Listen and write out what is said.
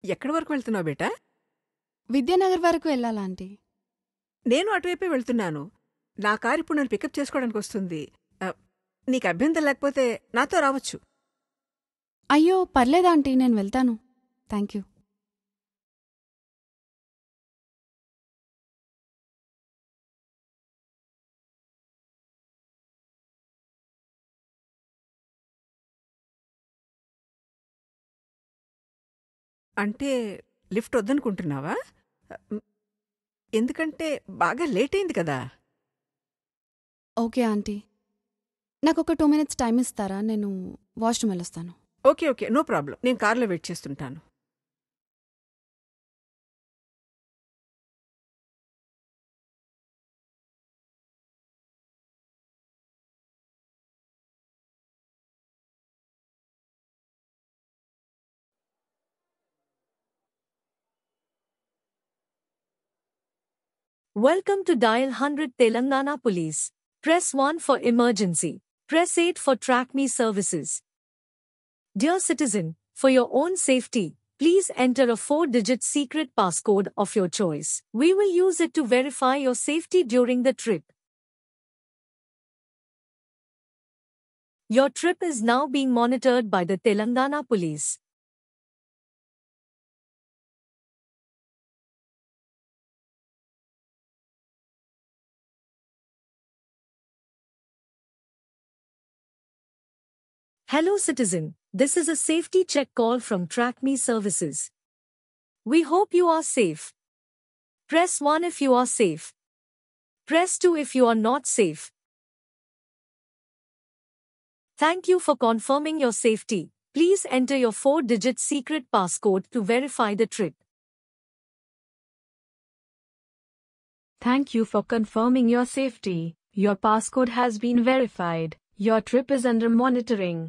ఎక్కడి వరకు వెళ్తున్నావు బేటా? విద్యానగర్ వరకు వెళ్ళాలా ఆంటీ? నేను అటువైపే వెళ్తున్నాను. నా కారు ఇప్పుడు నన్ను పికప్ చేసుకోవడానికి వస్తుంది. నీకు అభ్యంతరం లేకపోతే నాతో రావచ్చు. అయ్యో పర్లేదా ఆంటీ, నేను వెళ్తాను. Thank you. అంటే లిఫ్ట్ వద్దనుకుంటున్నావా? ఎందుకంటే బాగా లేట్ అయింది కదా. ఓకే ఆంటీ, నాకు ఒక 2 minutes టైం ఇస్తారా? నేను వాష్రూమ్ వెళ్ళొస్తాను. Okay okay, no problem. నేను కార్లో వెయిట్ చేస్తుంటాను. Welcome to Dial 100 Telangana Police. Press 1 for emergency. Press 8 for Track Me services. Dear citizen, for your own safety, please enter a 4-digit secret passcode of your choice. We will use it to verify your safety during the trip. Your trip is now being monitored by the Telangana Police. Hello citizen, this is a safety check call from Track Me services. We hope you are safe. Press 1 if you are safe. Press 2 if you are not safe. Thank you for confirming your safety. Please enter your 4-digit secret passcode to verify the trip. Thank you for confirming your safety. Your passcode has been verified. Your trip is under monitoring.